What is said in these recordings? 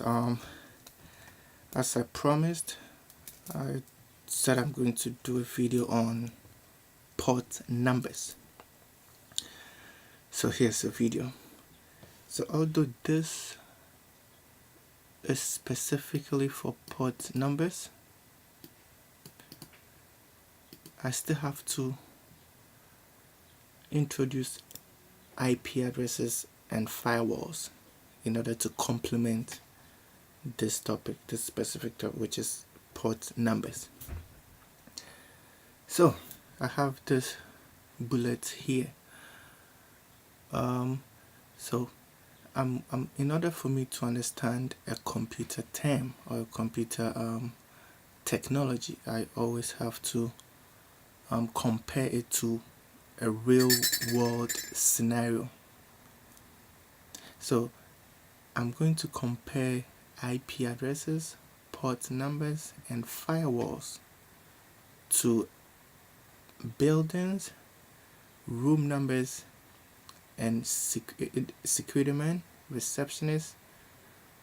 guys, as I promised, I said I'm going to do a video on port numbers. So here's the video. So although this is specifically for port numbers, I still have to introduce IP addresses and firewalls in order to complement this topic, this specific topic, which is port numbers. So I have this bullet here. In order for me to understand a computer term or a computer technology, I always have to compare it to a real world scenario. So I'm going to compare IP addresses, port numbers, and firewalls to buildings, room numbers, and security man, receptionist,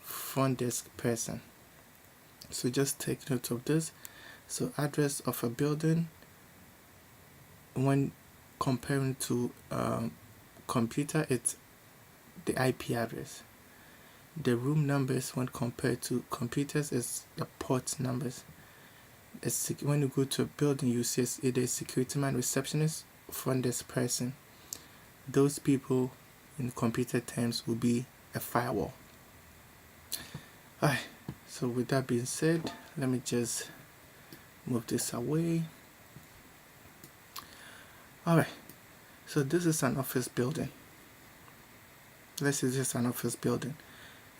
front desk person. So just take note of this. So address of a building, when comparing to computer, it's the IP address. The room numbers when compared to computers is the port numbers. When you go to a building, you see either security man, receptionist, front desk person. Those people in computer terms will be a firewall. Alright, so with that being said, let me just move this away. Alright, so this is an office building. Let's say this is an office building,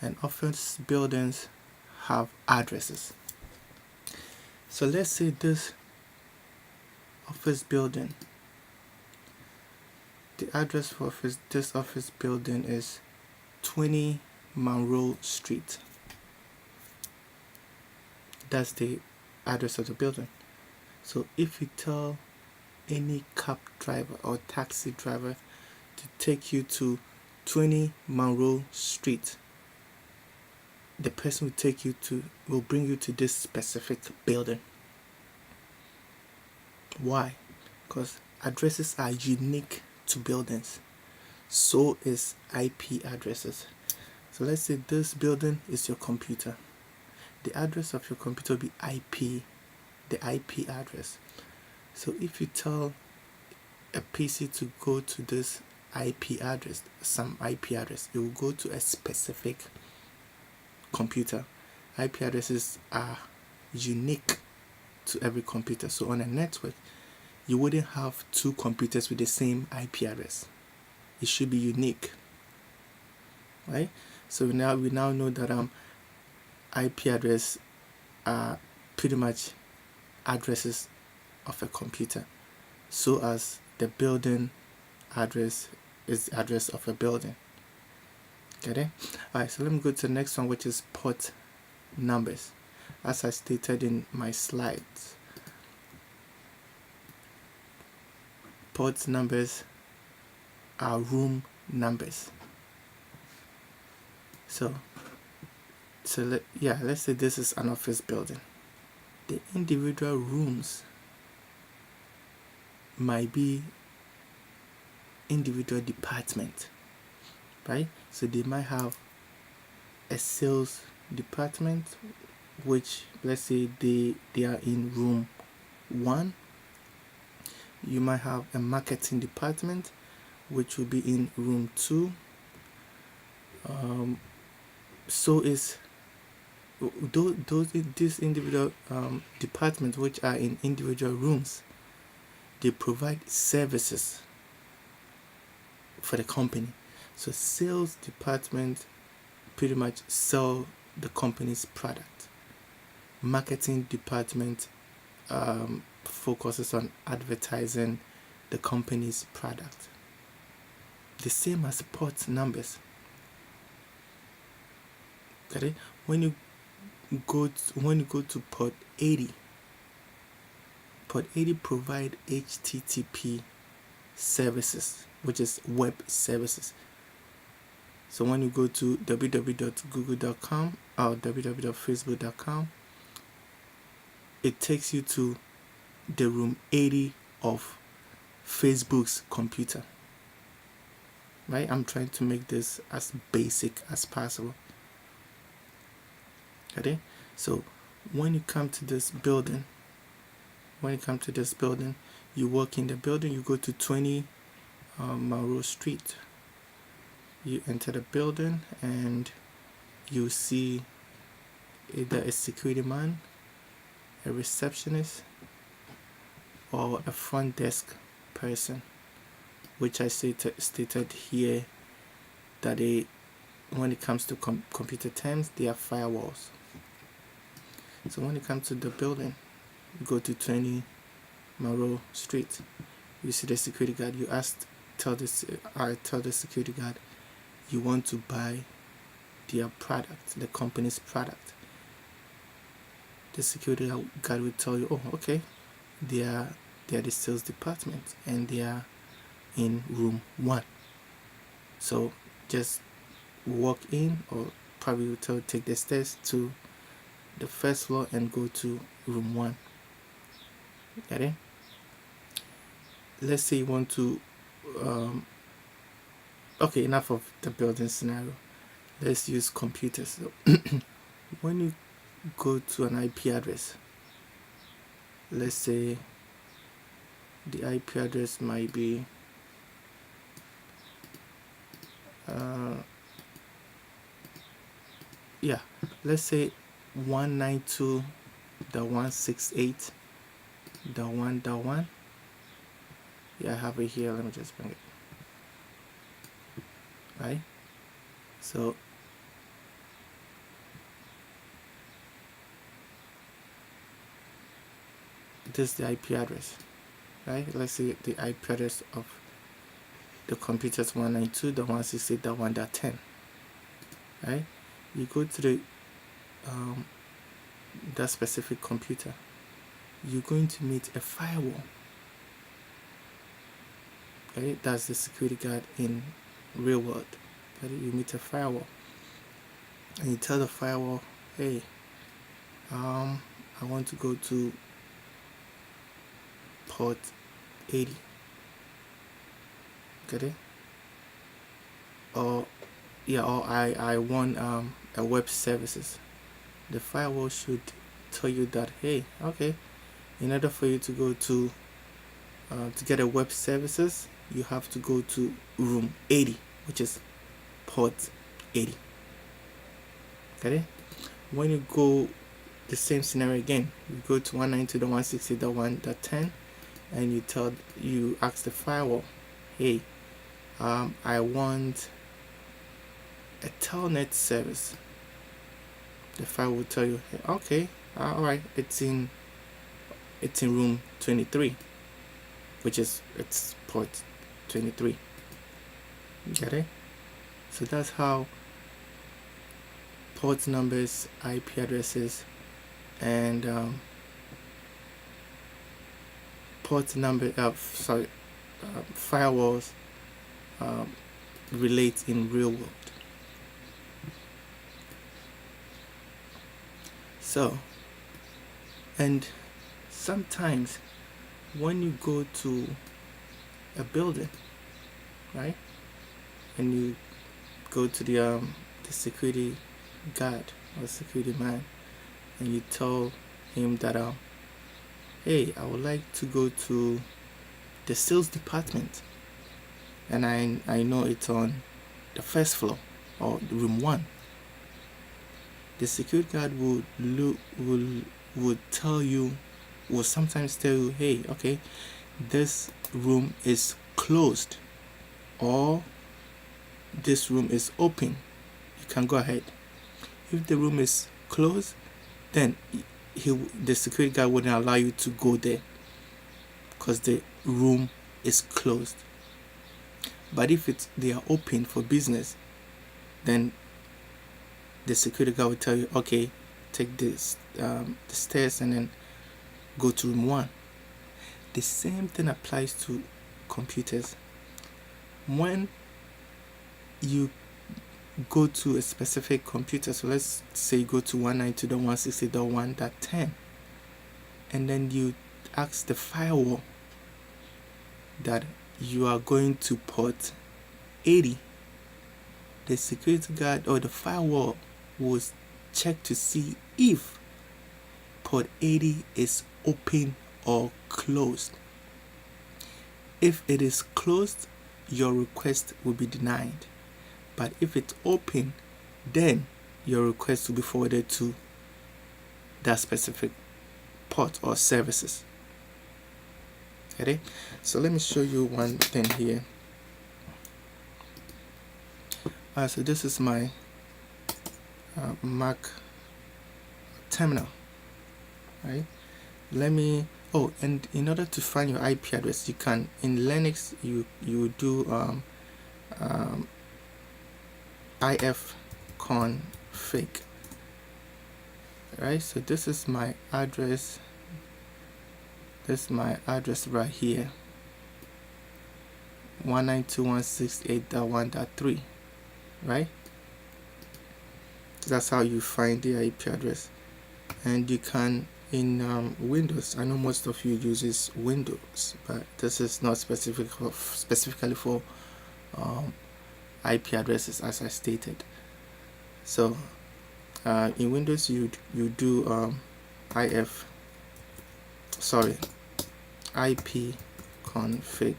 and office buildings have addresses. So let's say this office building, the address for this office building is 20 Monroe Street. That's the address of the building. So if you tell any cab driver or taxi driver to take you to 20 Monroe Street, the person will bring you to this specific building. Why? Because addresses are unique to buildings. So is IP addresses. So let's say this building is your computer. The address of your computer will be IP, the IP address. So if you tell a PC to go to this IP address, some IP address, it will go to a specific computer. IP addresses are unique to every computer. So on a network, you wouldn't have two computers with the same IP address. It should be unique, right? So we now know that IP address are pretty much addresses of a computer, so as the building address is the address of a building. Get it? Alright, so let me go to the next one, which is port numbers. As I stated in my slides, port numbers are room numbers. Let's say this is an office building. The individual rooms might be individual department, right? So they might have a sales department, which let's say they are in room 1. You might have a marketing department, which will be in room 2. So is these individual departments, which are in individual rooms, they provide services for the company. So sales department pretty much sell the company's product. Marketing department focuses on advertising the company's product. The same as port numbers. Okay? When you go to port 80, port 80 provide HTTP services, which is web services. So when you go to www.google.com, or www.facebook.com, it takes you to the room 80 of Facebook's computer. Right? I'm trying to make this as basic as possible. Okay? So when you come to this building, you walk in the building, you go to 20 Monroe Street. You enter the building and you see either a security man, a receptionist, or a front desk person, which I stated here that when it comes to computer terms, they are firewalls. So when it comes to the building, you go to 20 Monroe Street. You see the security guard. I tell the security guard you want to buy their product, the company's product. The security guard will tell you, oh, okay, they are the sales department and they are in room 1. So just walk in, or probably will tell you take the stairs to the first floor and go to room 1. Got it? Let's say you want to okay, enough of the building scenario. Let's use computers. So when you go to an IP address, let's say the IP address might be let's say 192.168.1.1. I have it here. Let me just bring it. Right? So this is the IP address, right? Let's say the IP address of the computer is 192.168.1.10, right? You go to the that specific computer, you're going to meet a firewall. Okay, that's the security guard in real world. Okay, you meet a firewall and you tell the firewall, hey, I want to go to port 80. Get it? Or I want a web services. The firewall should tell you that, hey, okay, in order for you to go to get a web services, you have to go to room 80, which is port 80. Okay? When you go the same scenario again, you go to 192.168.1.10 and you ask the firewall, hey, I want a telnet service. The firewall will tell you, hey, okay, all right, it's in room 23, which is it's port 23. Get it? So that's how port numbers, IP addresses, and firewalls relate in real world. So, and sometimes when you go to a building, right, and you go to the security guard or security man, and you tell him that hey, I would like to go to the sales department, and I know it's on the first floor or room 1. The security guard will sometimes tell you, hey, okay, this room is closed or this room is open, you can go ahead. If the room is closed, then the security guard wouldn't allow you to go there because the room is closed. But if they are open for business, then the security guard will tell you, okay, take this the stairs and then go to room 1. The same thing applies to computers. When you go to a specific computer, so let's say you go to 192.168.1.10, and then you ask the firewall that you are going to port 80, the security guard or the firewall will check to see if port 80 is open or closed. If it is closed, your request will be denied. But if it's open, then your request will be forwarded to that specific port or services. Okay, so let me show you one thing here. So this is my Mac terminal, right? Let me and in order to find your IP address, you can, in Linux, you do ifconfig, right? So this is my address. This is my address right here, 192.168.1.3, right? That's how you find the IP address. And you can, in Windows, I know most of you uses Windows, but this is not specifically for IP addresses, as I stated. So in Windows, you do IP config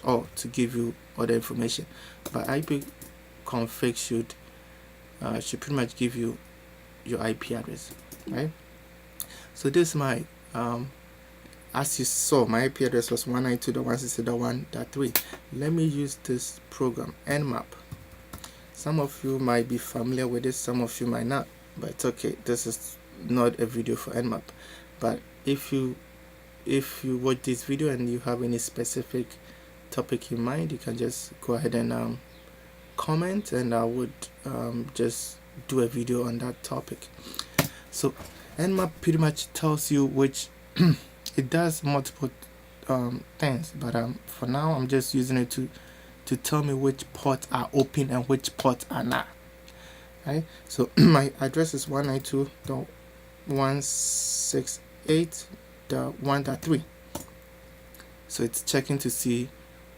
/all to give you other information, but IP config should pretty much give you your IP address, right? So this is my as you saw, my IP address was 192.168.1.3. Let me use this program, Nmap. Some of you might be familiar with this, some of you might not, but it's okay. This is not a video for Nmap, but if you watch this video and you have any specific topic in mind, you can just go ahead and comment, and I would just do a video on that topic. So Nmap pretty much tells you which it does multiple things, but for now I'm just using it to tell me which ports are open and which ports are not, right? So my address is 192.168.1.3, so it's checking to see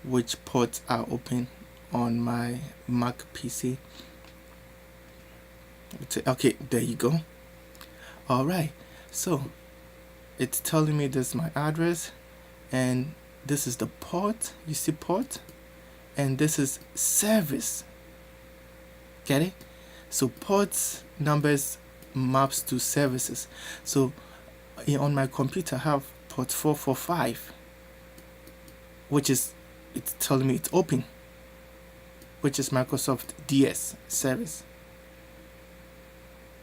which ports are open on my Mac PC. Okay, there you go. All right, so it's telling me this is my address, and this is the port. You see port, and this is service. Get it? So ports numbers maps to services. So on my computer I have port 445, which is, it's telling me it's open, which is Microsoft DS service.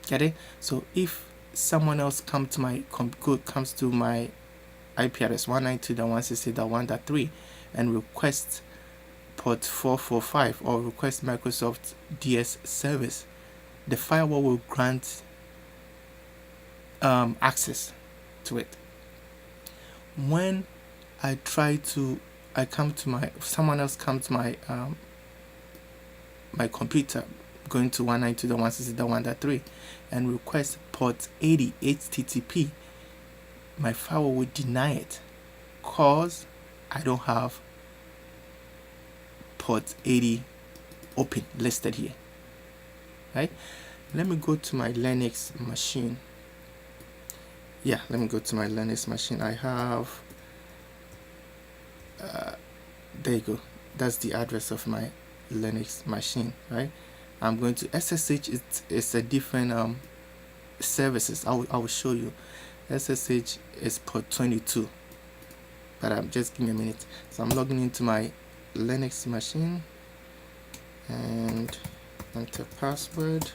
Get it? So if someone else comes to my IP address 192.168.1.3 and requests port 445 or request Microsoft DS service, the firewall will grant access to it. When someone else comes to my my computer going to 192.168.1.3 and request port 80 HTTP, my firewall will deny it because I don't have port 80 open listed here, right? Let me go to my Linux machine. Let me go to my Linux machine. I have there you go. That's the address of my Linux machine, right? I'm going to SSH. It's a different services. I will show you. SSH is port 22, but just give me a minute. So I'm logging into my Linux machine and enter password.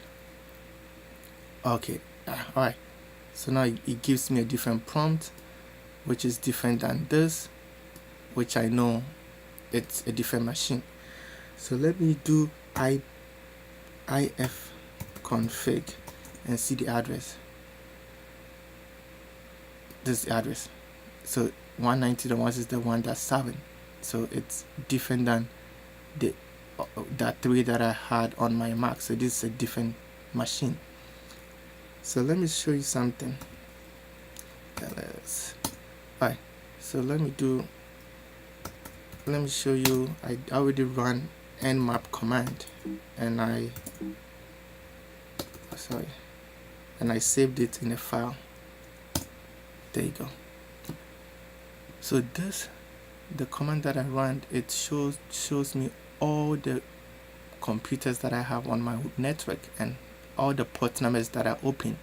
Okay, all right. So now it gives me a different prompt, which is different than this, which I know it's a different machine. So let me do ifconfig and see the address. This is the address. So 190.168.1.7. So it's different than the that 3 that I had on my Mac. So this is a different machine. So let me show you something. Alright, so let me show you. I already run nmap command, and I saved it in a file. There you go. So the command that I run, it shows me all the computers that I have on my network and all the port numbers that are open.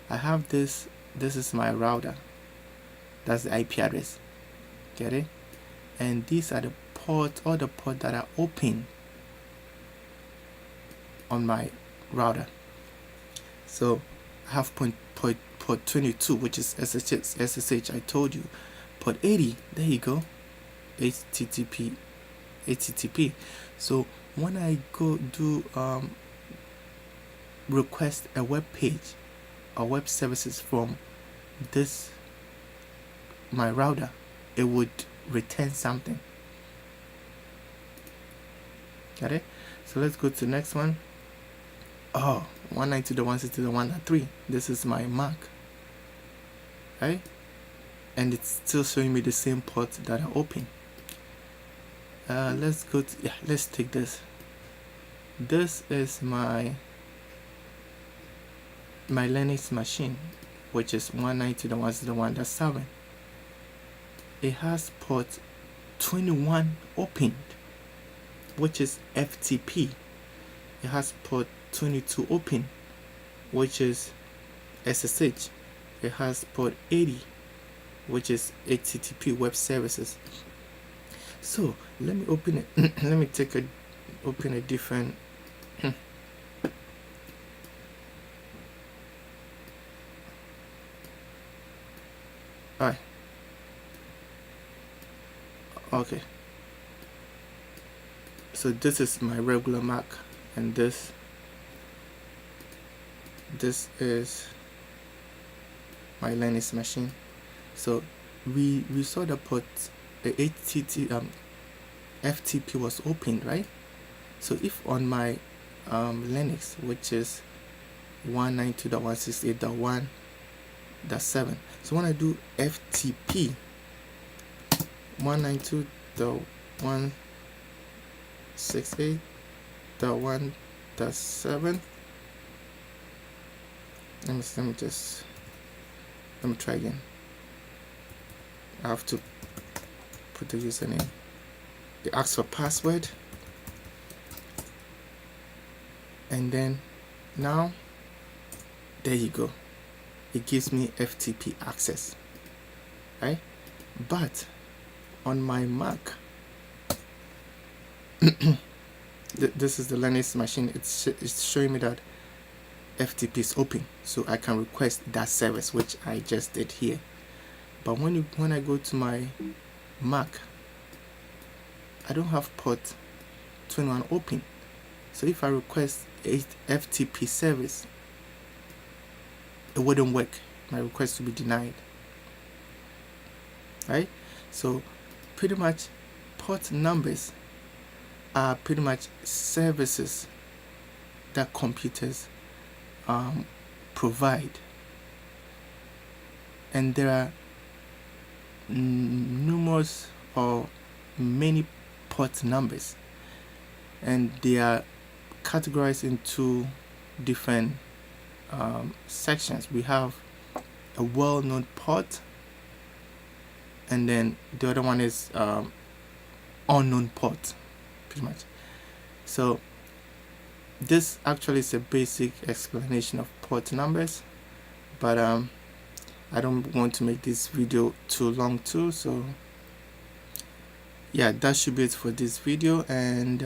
I have this is my router. That's the IP address. Get it? And these are the ports, all the ports that are open on my router. So I have port 22, which is SSH. I told you. Port 80, there you go. HTTP. So when I go do request a web page or web services from my router, it would return something. Got it? So let's go to the next one. 192.168.1.3. This is my Mac, right? And it's still showing me the same ports that are open. Let's take this. This is my Linux machine, which is 192.168.1.7. It has port 21 opened, which is FTP. It has port 22 open, which is SSH. It has port 80, which is HTTP web services. So let me open it. Let me open a different Alright. Okay. So this is my regular Mac, and this is my Linux machine. So we saw the port, the FTP was open, right? So if on my Linux, which is 192.168.1.7, so when I do FTP 192.168.1.7, let me try again. I have to put the username. It asks for password, and then now there you go. It gives me FTP access, right? But on my Mac, this is the Linux machine. It's showing me that FTP is open, so I can request that service, which I just did here. But when I go to my Mac, I don't have port 21 open. So if I request a FTP service, it wouldn't work. My request will be denied. Right? So pretty much port numbers are pretty much services that computers provide. And there are numerous or many port numbers, and they are categorized into different sections. We have a well-known port, and then the other one is unknown port, pretty much. So this actually is a basic explanation of port numbers, but I don't want to make this video too long too, so yeah, that should be it for this video. And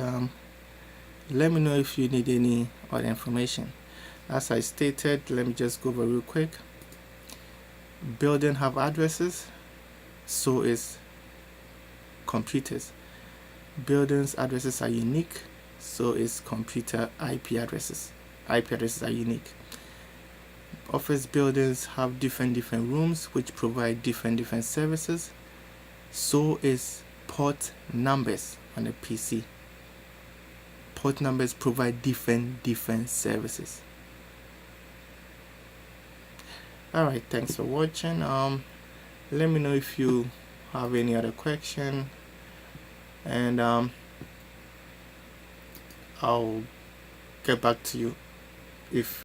let me know if you need any other information. As I stated, let me just go over real quick. Buildings have addresses, so is computers. Buildings addresses are unique, so is computer IP addresses. IP addresses are unique. Office buildings have different rooms which provide different services. So is port numbers on a PC. port numbers provide different services. Alright, thanks for watching. Let me know if you have any other question, and I'll get back to you if